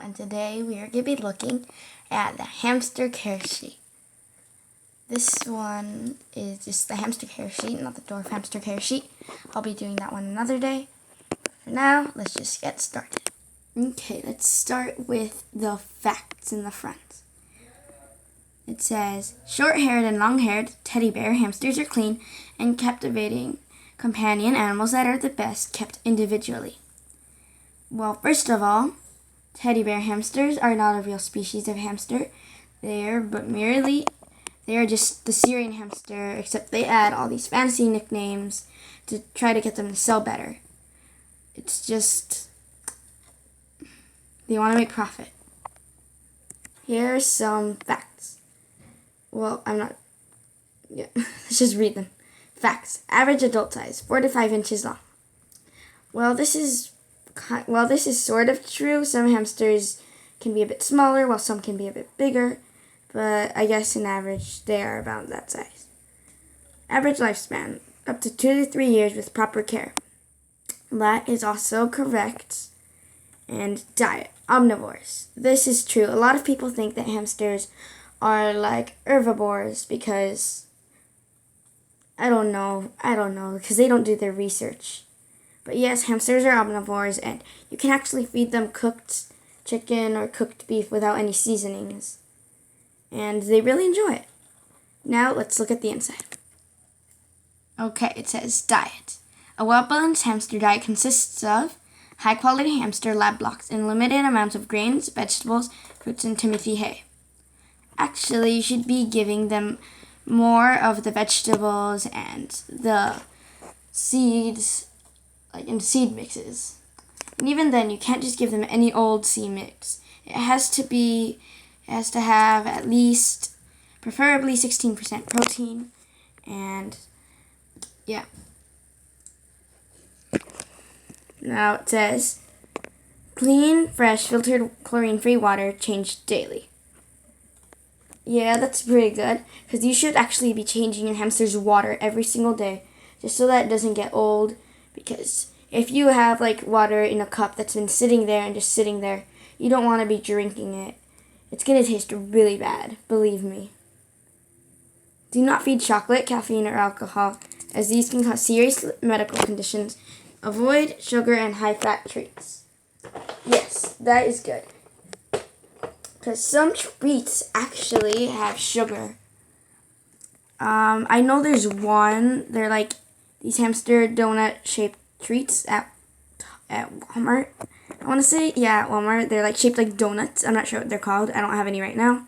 And today we are going to be looking at the hamster care sheet. This one is just the hamster care sheet, not the dwarf hamster care sheet. I'll be doing that one another day. For now, let's just get started. Okay, let's start with the facts in the front. It says, short-haired and long-haired teddy bear hamsters are clean and captivating companion animals that are the best kept individually. Well, first of all, teddy bear hamsters are not a real species of hamster. They are just the Syrian hamster, except they add all these fancy nicknames to try to get them to sell better. It's just, they want to make profit. Here are some facts. Well, let's just read them. Facts. Average adult size, 4 to 5 inches long. Well, this is sort of true. Some hamsters can be a bit smaller, while some can be a bit bigger. But I guess in average, they are about that size. Average lifespan, up to 2 to 3 years with proper care. That is also correct. And diet, omnivores. This is true. A lot of people think that hamsters are like herbivores because, I don't know, because they don't do their research. But yes, hamsters are omnivores, and you can actually feed them cooked chicken or cooked beef without any seasonings. And they really enjoy it. Now, let's look at the inside. Okay, it says diet. A well-balanced hamster diet consists of high-quality hamster lab blocks and limited amounts of grains, vegetables, fruits, and Timothy hay. Actually, you should be giving them more of the vegetables and the seeds, like in seed mixes. And even then, you can't just give them any old seed mix. It has to have at least, preferably 16% protein, and yeah. Now it says, clean, fresh, filtered, chlorine-free water changed daily. Yeah, that's pretty good, because you should actually be changing your hamster's water every single day, just so that it doesn't get old, because if you have like water in a cup that's been sitting there and just sitting there, you don't want to be drinking it. It's going to taste really bad, believe me. Do not feed chocolate, caffeine, or alcohol, as these can cause serious medical conditions. Avoid sugar and high-fat treats. Yes, that is good. Because some treats actually have sugar. I know there's one. They're like these hamster donut-shaped treats at Walmart. I want to say, yeah, at Walmart. They're like shaped like donuts. I'm not sure what they're called. I don't have any right now.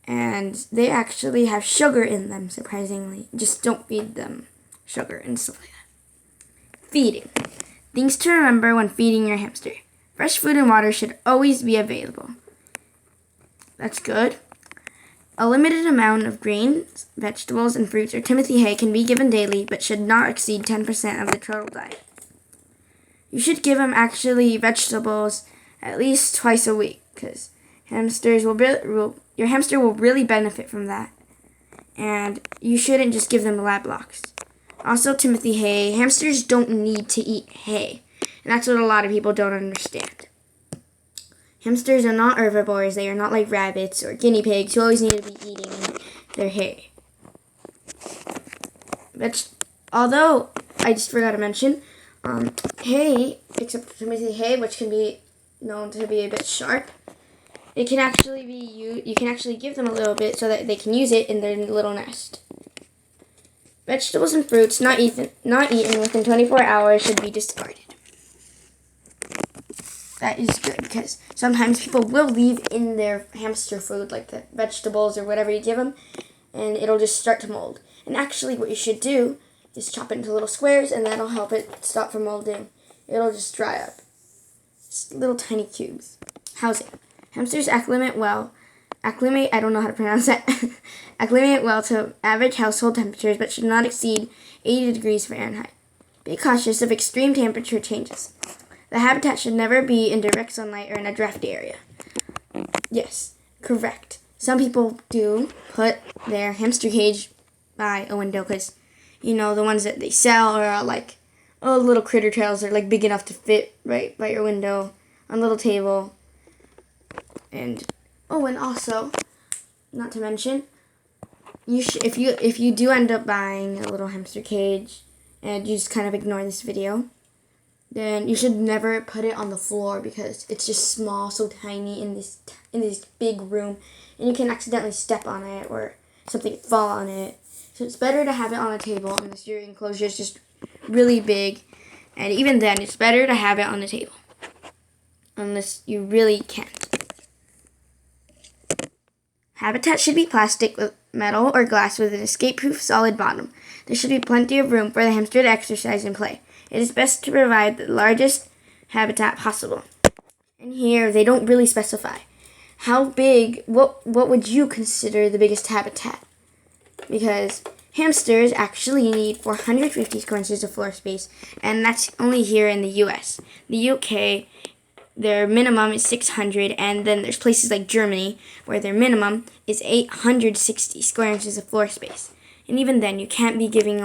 And they actually have sugar in them, surprisingly. Just don't feed them sugar and stuff like that. Feeding. Things to remember when feeding your hamster. Fresh food and water should always be available. That's good. A limited amount of grains, vegetables, and fruits or Timothy hay can be given daily, but should not exceed 10% of the total diet. You should give them actually vegetables at least twice a week, because your hamster will really benefit from that. And you shouldn't just give them lab blocks. Also, Timothy hay. Hamsters don't need to eat hay, and that's what a lot of people don't understand. Hamsters are not herbivores. They are not like rabbits or guinea pigs who always need to be eating their hay. Although, I just forgot to mention, hay, except for Timothy hay, which can be known to be a bit sharp, it can actually be used. You can actually give them a little bit so that they can use it in their little nest. Vegetables and fruits not eaten within 24 hours should be discarded. That is good, because sometimes people will leave in their hamster food, like the vegetables or whatever you give them, and it'll just start to mold. And actually what you should do is chop it into little squares, and that'll help it stop from molding. It'll just dry up. Just little tiny cubes. Housing. Hamsters acclimate well. I don't know how to pronounce that. Acclimate well to average household temperatures, but should not exceed 80 degrees Fahrenheit. Be cautious of extreme temperature changes. The habitat should never be in direct sunlight or in a drafty area. Yes, correct. Some people do put their hamster cage by a window because, the ones that they sell are like, little critter trails are like big enough to fit right by your window on a little table. And and also, not to mention, if you do end up buying a little hamster cage and you just kind of ignore this video, then you should never put it on the floor because it's just small, so tiny in this big room, and you can accidentally step on it or something fall on it. So it's better to have it on a table unless your enclosure is just really big, and even then, it's better to have it on the table unless you really can't. Habitat should be plastic with metal or glass with an escape-proof solid bottom. There should be plenty of room for the hamster to exercise and play. It is best to provide the largest habitat possible. And here, they don't really specify. How big, what would you consider the biggest habitat? Because hamsters actually need 450 square inches of floor space, and that's only here in the US. The UK, their minimum is 600, and then there's places like Germany where their minimum is 860 square inches of floor space. And even then, you can't be giving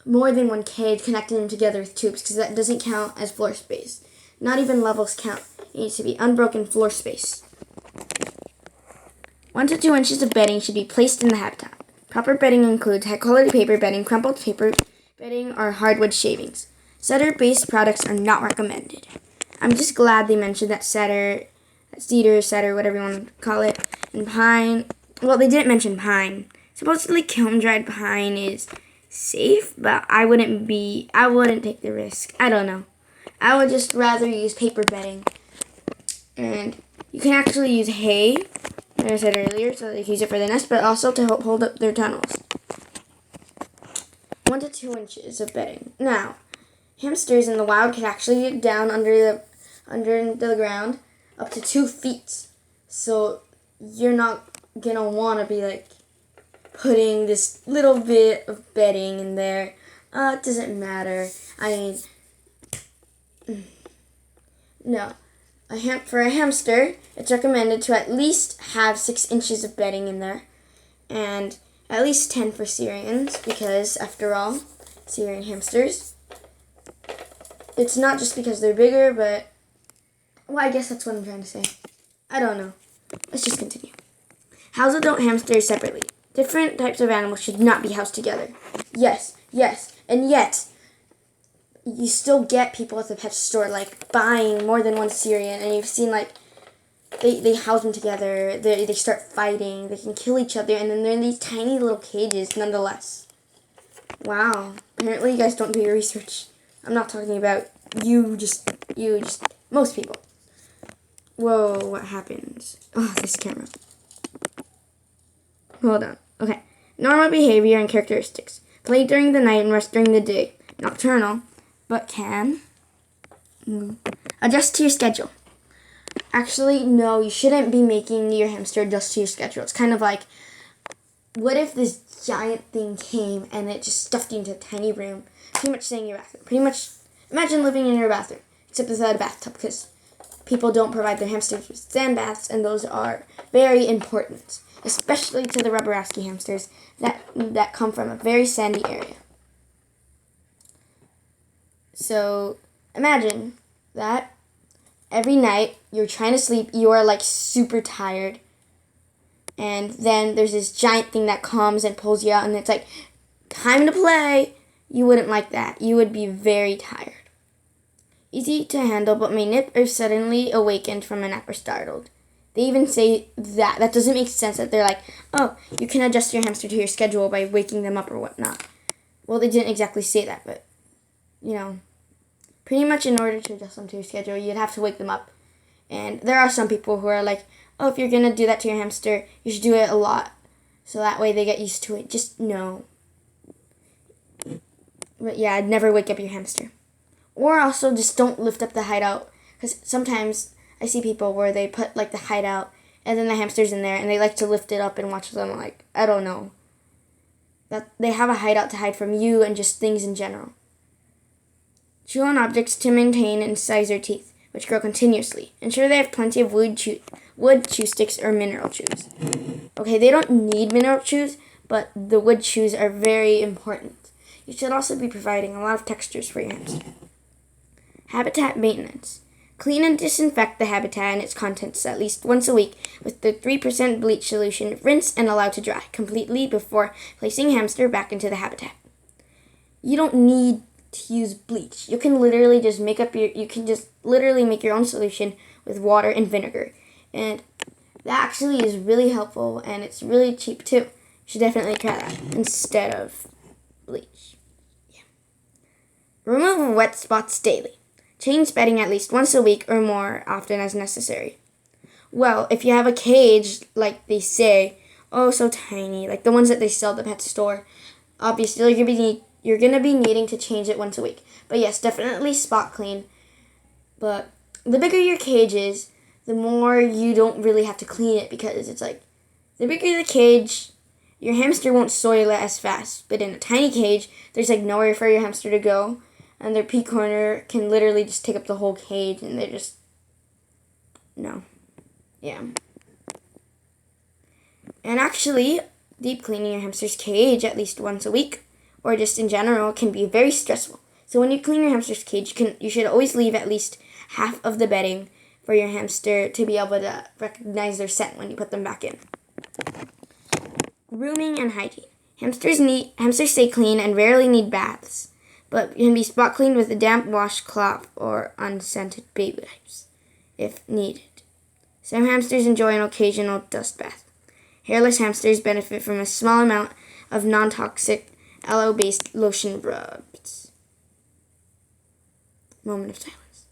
more than one cage, connecting them together with tubes, because that doesn't count as floor space. Not even levels count. It needs to be unbroken floor space. 1 to 2 inches of bedding should be placed in the habitat. Proper bedding includes high-quality paper bedding, crumpled paper bedding, or hardwood shavings. Cedar-based products are not recommended. I'm just glad they mentioned that cedar, whatever you want to call it, and pine. Well, they didn't mention pine. Supposedly kiln-dried pine is safe, but I wouldn't take the risk. I don't know. I would just rather use paper bedding. And you can actually use hay, as I said earlier, so they can use it for the nest, but also to help hold up their tunnels. 1 to 2 inches of bedding. Now, hamsters in the wild can actually get down under the ground up to 2 feet. So you're not gonna want to be putting this little bit of bedding in there. It doesn't matter. I mean, no. For a hamster, it's recommended to at least have 6 inches of bedding in there, and at least 10 for Syrians, because after all, Syrian hamsters. It's not just because they're bigger, but I guess that's what I'm trying to say. I don't know. Let's just continue. House adult hamsters separately. Different types of animals should not be housed together. Yes, and yet you still get people at the pet store buying more than one Syrian, and you've seen they house them together, they start fighting, they can kill each other, and then they're in these tiny little cages nonetheless. Wow. Apparently you guys don't do your research. I'm not talking about you, just most people. Whoa, what happens? Oh, this camera. Hold on. Okay. Normal behavior and characteristics. Play during the night and rest during the day. Nocturnal, but can adjust to your schedule. Actually, no, you shouldn't be making your hamster adjust to your schedule. It's kind of like, what if this giant thing came and it just stuffed you into a tiny room, pretty much staying in your bathroom. Pretty much, imagine living in your bathroom, except without a bathtub, because people don't provide their hamsters with sand baths, and those are very important, especially to the Rubberowski hamsters that come from a very sandy area. So imagine that every night you're trying to sleep, you are super tired, and then there's this giant thing that comes and pulls you out, and it's time to play. You wouldn't like that. You would be very tired. Easy to handle, but may nip if suddenly awakened from a nap or startled. They even say that. That doesn't make sense, that they're oh, you can adjust your hamster to your schedule by waking them up or whatnot. Well, they didn't exactly say that, but, pretty much in order to adjust them to your schedule, you'd have to wake them up. And there are some people who are oh, if you're going to do that to your hamster, you should do it a lot, so that way they get used to it. Just no. But yeah, I'd never wake up your hamster. Or also just don't lift up the hideout, because sometimes I see people where they put the hideout and then the hamster's in there and they like to lift it up and watch them I don't know. That they have a hideout to hide from you and just things in general. Chew on objects to maintain and size their teeth, which grow continuously. Ensure they have plenty of wood chew sticks or mineral chews. Okay, they don't need mineral chews, but the wood chews are very important. You should also be providing a lot of textures for your hamster. Habitat maintenance. Clean and disinfect the habitat and its contents at least once a week with the 3% bleach solution. Rinse and allow to dry completely before placing hamster back into the habitat. You don't need to use bleach. You can literally just make your own solution with water and vinegar. And that actually is really helpful, and it's really cheap too. You should definitely try that instead of bleach. Yeah. Remove wet spots daily. Change bedding at least once a week or more often as necessary. Well, if you have a cage, like they say, oh, so tiny, like the ones that they sell at the pet store, obviously you're going to be needing to change it once a week. But yes, definitely spot clean. But the bigger your cage is, the more you don't really have to clean it, because it's like, the bigger the cage, your hamster won't soil it as fast. But in a tiny cage, there's like nowhere for your hamster to go. And their pee corner can literally just take up the whole cage, and they're just, no. Yeah. And actually, deep cleaning your hamster's cage at least once a week, or just in general, can be very stressful. So when you clean your hamster's cage, you should always leave at least half of the bedding for your hamster to be able to recognize their scent when you put them back in. Grooming and hygiene. Hamsters stay clean and rarely need baths, but can be spot cleaned with a damp washcloth or unscented baby wipes if needed. Some hamsters enjoy an occasional dust bath. Hairless hamsters benefit from a small amount of non-toxic aloe-based lotion rubs. Moment of silence.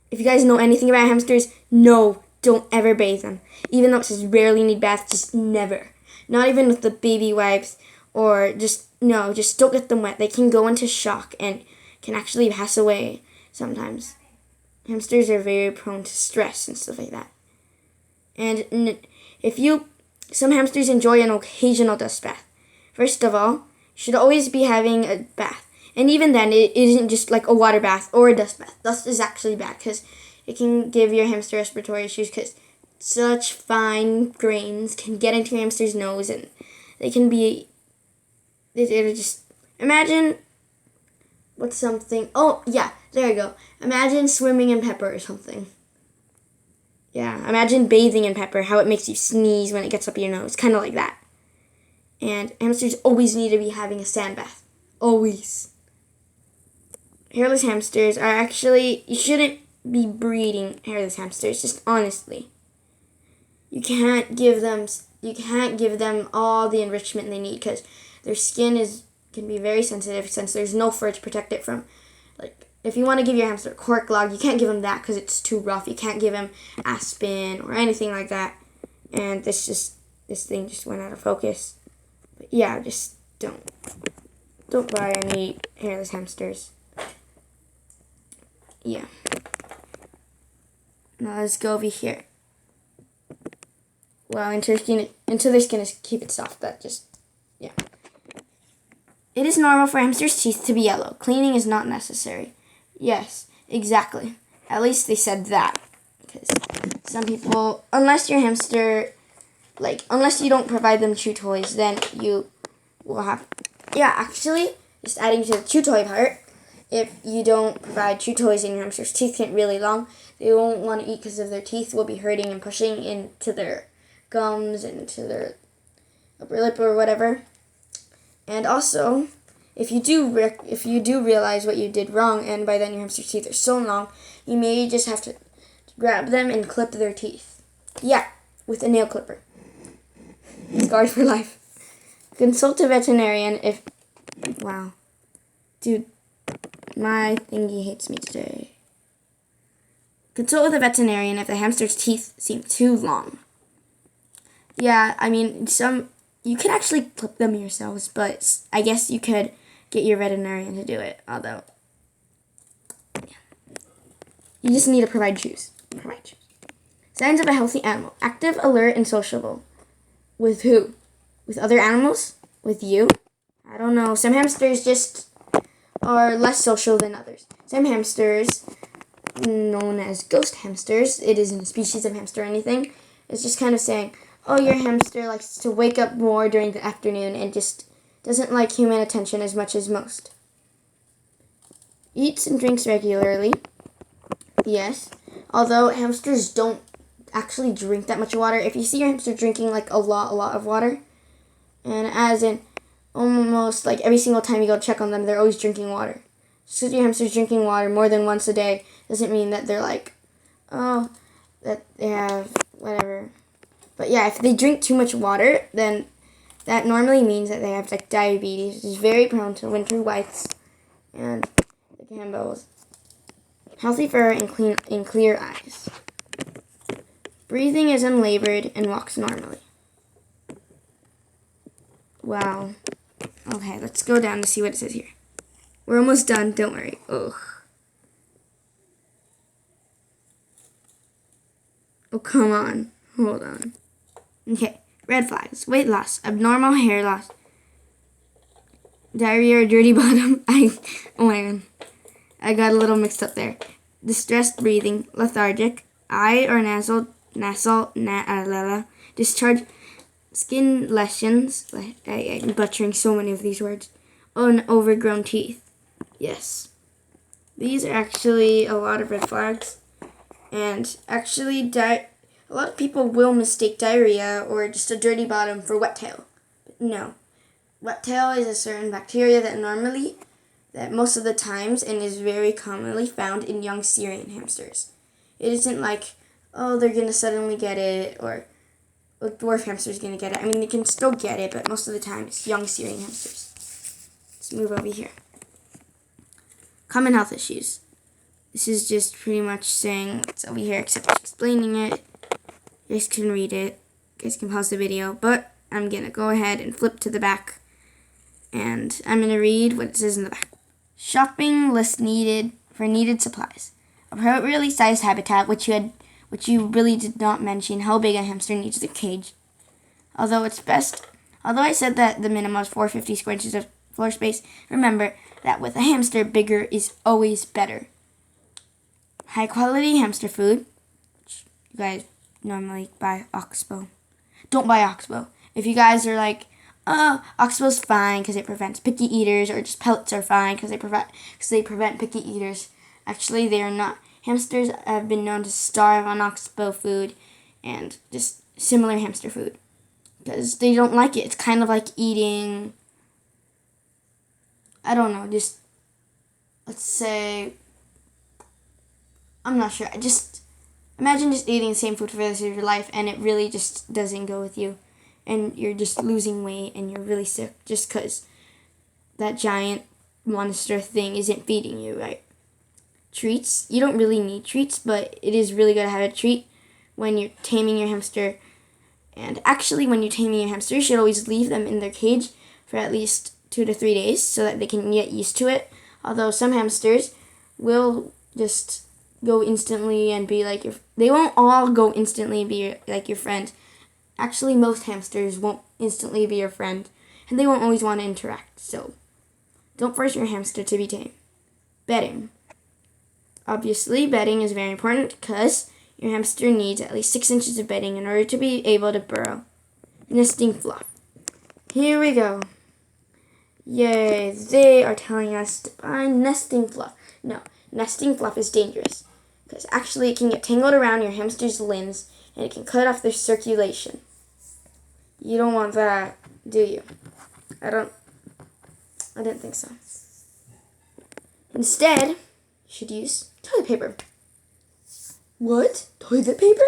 If you guys know anything about hamsters, no, don't ever bathe them. Even though it says rarely need baths, just never. Not even with the baby wipes, or just don't get them wet. They can go into shock and can actually pass away sometimes. Hamsters are very prone to stress and stuff like that. And some hamsters enjoy an occasional dust bath. First of all, you should always be having a bath. And even then, it isn't just like a water bath or a dust bath. Dust is actually bad because it can give your hamster respiratory issues, because such fine grains can get into your hamster's nose, and they can be, it'll just, imagine what's something, oh yeah, there you go. Imagine swimming in pepper or something. Yeah, imagine bathing in pepper, how it makes you sneeze when it gets up your nose, kind of like that. And hamsters always need to be having a sand bath. Always. Hairless hamsters are actually, you shouldn't be breeding hairless hamsters, just honestly. You can't give them all the enrichment they need, because their skin can be very sensitive since there's no fur to protect it from. Like, if you want to give your hamster a cork log, you can't give him that because it's too rough. You can't give him aspen or anything like that. And this thing just went out of focus. But yeah, just don't buy any hairless hamsters. Yeah. Now let's go over here. Well, into their skin is keep it soft. That just, yeah. It is normal for hamsters' teeth to be yellow. Cleaning is not necessary. Yes, exactly. At least they said that. Because some people, unless you don't provide them chew toys, then you will have, yeah, actually, just adding to the chew toy part, if you don't provide chew toys and your hamster's teeth get really long, they won't want to eat because of their teeth will be hurting and pushing into their gums and into their upper lip or whatever. And also, if you do realize what you did wrong, and by then your hamster's teeth are so long, you may just have to grab them and clip their teeth. Yeah, with a nail clipper. Scarred for life. Consult a veterinarian if... Wow. Dude, my thingy hates me today. Consult with a veterinarian if the hamster's teeth seem too long. Yeah, I mean, you could actually clip them yourselves, but I guess you could get your veterinarian to do it, although, yeah. You just need to provide chews. Signs of a healthy animal. Active, alert, and sociable. With who? With other animals? With you? I don't know. Some hamsters just are less social than others. Some hamsters, known as ghost hamsters, it isn't a species of hamster or anything, it's just kind of saying, oh, your hamster likes to wake up more during the afternoon and just doesn't like human attention as much as most. Eats and drinks regularly. Yes. Although hamsters don't actually drink that much water. If you see your hamster drinking like a lot of water, and as in almost like every single time you go check on them, they're always drinking water. Just because your hamster's drinking water more than once a day doesn't mean that they're like, oh, that they have whatever. But yeah, if they drink too much water, then that normally means that they have like diabetes, which is very prone to winter whites and like handballs. Healthy fur and clear eyes. Breathing is unlabored and walks normally. Wow. Okay, let's go down to see what it says here. We're almost done, don't worry. Ugh. Oh, come on. Hold on. Okay, red flags. Weight loss, abnormal hair loss, diarrhea or dirty bottom. Oh my god. I got a little mixed up there. Distressed breathing, lethargic, eye or nasal discharge, skin lesions. I'm butchering so many of these words. And overgrown teeth. Yes. These are actually a lot of red flags. And actually, a lot of people will mistake diarrhea or just a dirty bottom for wet tail. But no. Wet tail is a certain bacteria that most of the times and is very commonly found in young Syrian hamsters. It isn't like, oh, they're going to suddenly get it, or a dwarf hamster's going to get it. I mean, they can still get it, but most of the time it's young Syrian hamsters. Let's move over here. Common health issues. This is just pretty much saying what's over here, except explaining it. You guys can read it. You guys can pause the video, but I'm going to go ahead and flip to the back, and I'm going to read what it says in the back. Shopping list needed for needed supplies. Appropriately sized habitat, which you really did not mention how big a hamster needs a cage. Although I said that the minimum is 450 square inches of floor space, remember that with a hamster, bigger is always better. High quality hamster food. You guys normally buy Oxbow. Don't buy Oxbow. If you guys are like, oh, Oxbow's fine because it prevents picky eaters, or just pellets are fine because they prevent picky eaters. Actually, they are not. Hamsters have been known to starve on Oxbow food and just similar hamster food because they don't like it. It's kind of like eating, I don't know, just, let's say, I'm not sure. Just imagine just eating the same food for the rest of your life and it really just doesn't go with you. And you're just losing weight and you're really sick just because that giant monster thing isn't feeding you right. Treats. You don't really need treats, but it is really good to have a treat when you're taming your hamster. And actually, when you're taming your hamster, you should always leave them in their cage for at least 2 to 3 days so that they can get used to it. Although some hamsters will just go instantly and be like they won't all go instantly and be like your friend. Actually, most hamsters won't instantly be your friend, and they won't always want to interact. So, don't force your hamster to be tame. Bedding. Obviously, bedding is very important because your hamster needs at least 6 inches of bedding in order to be able to burrow. Nesting fluff. Here we go. Yay, they are telling us to buy nesting fluff. No, nesting fluff is dangerous because actually it can get tangled around your hamster's limbs and it can cut off their circulation. You don't want that, do you? I didn't think so. Instead, you should use toilet paper. What? Toilet paper?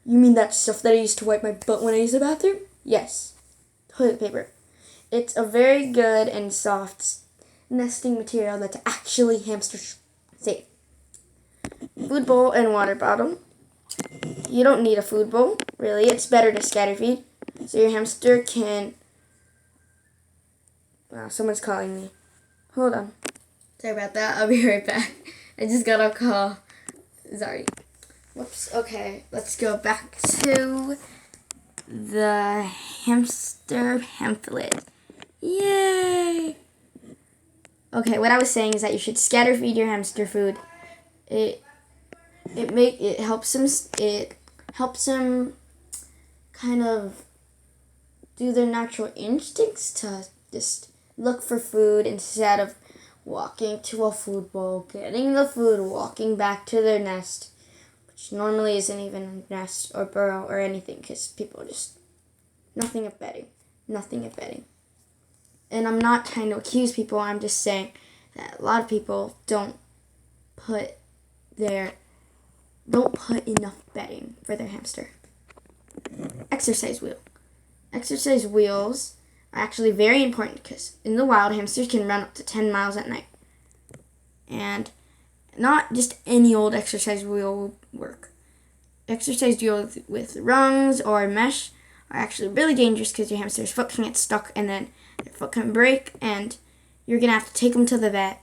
You mean that stuff that I used to wipe my butt when I use the bathroom? Yes. Toilet paper. It's a very good and soft nesting material that's actually hamster safe. Food bowl and water bottle. You don't need a food bowl, really. It's better to scatter feed. So your hamster can... Wow, someone's calling me. Hold on. Sorry about that. I'll be right back. I just got a call. Sorry. Whoops. Okay, let's go back to the hamster pamphlet. Yay! Okay, what I was saying is that you should scatter feed your hamster food. It helps them kind of do their natural instincts to just look for food instead of walking to a food bowl, getting the food, walking back to their nest, which normally isn't even a nest or burrow or anything because people just, nothing of bedding. And I'm not trying to accuse people, I'm just saying that a lot of people don't put enough bedding for their hamster. Exercise wheel. Exercise wheels are actually very important because in the wild, hamsters can run up to 10 miles at night. And not just any old exercise wheel will work. Exercise wheels with rungs or mesh are actually really dangerous because your hamster's foot can get stuck and then their foot can break and you're going to have to take them to the vet.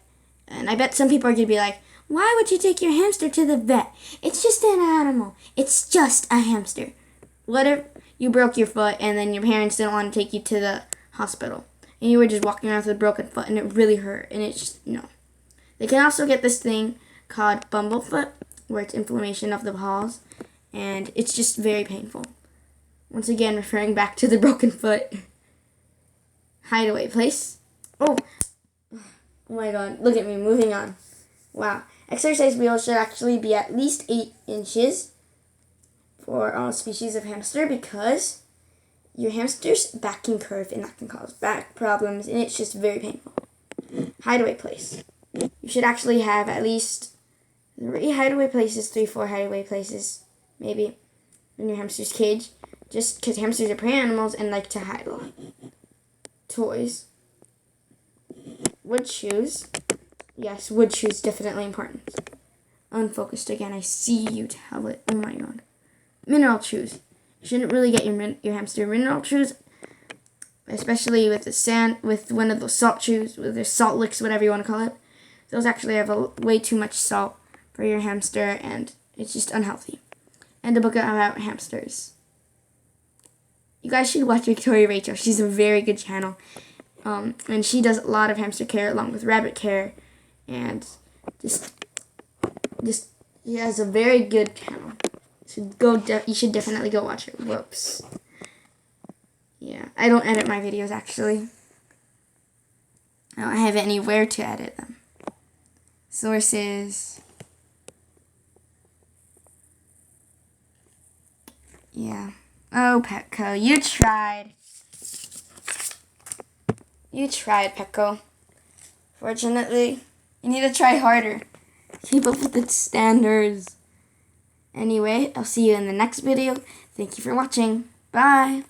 And I bet some people are going to be like, why would you take your hamster to the vet? It's just an animal. It's just a hamster. What if you broke your foot and then your parents didn't want to take you to the hospital and you were just walking around with a broken foot and it really hurt and it's just, no. They can also get this thing called bumblefoot where it's inflammation of the paws and it's just very painful. Once again, referring back to the broken foot. Hideaway place. Oh my god, look at me, moving on. Wow. Exercise wheels should actually be at least 8 inches for all species of hamster because your hamster's back can curve and that can cause back problems and it's just very painful. Hideaway place. You should actually have at least 3 hideaway places, 3-4 hideaway places, maybe, in your hamster's cage. Just because hamsters are prey animals and like to hide a lot. Toys. Wood shoes. Yes, wood shoes, definitely important. Unfocused again, I see you, tablet. Oh my god. Mineral chews. You shouldn't really get your hamster mineral chews, especially with the sand, with one of those salt chews, with the salt licks, whatever you want to call it. Those actually have way too much salt for your hamster, and it's just unhealthy. And a book about hamsters. You guys should watch Victoria Rachel. She's a very good channel. And she does a lot of hamster care along with rabbit care. And just she has a very good channel. You should definitely go watch it. Whoops. Yeah, I don't edit my videos actually. I don't have anywhere to edit them. Sources. Yeah. Oh, Petco, you tried. You tried, Petco. Fortunately, you need to try harder. Keep up with its standards. Anyway, I'll see you in the next video. Thank you for watching. Bye.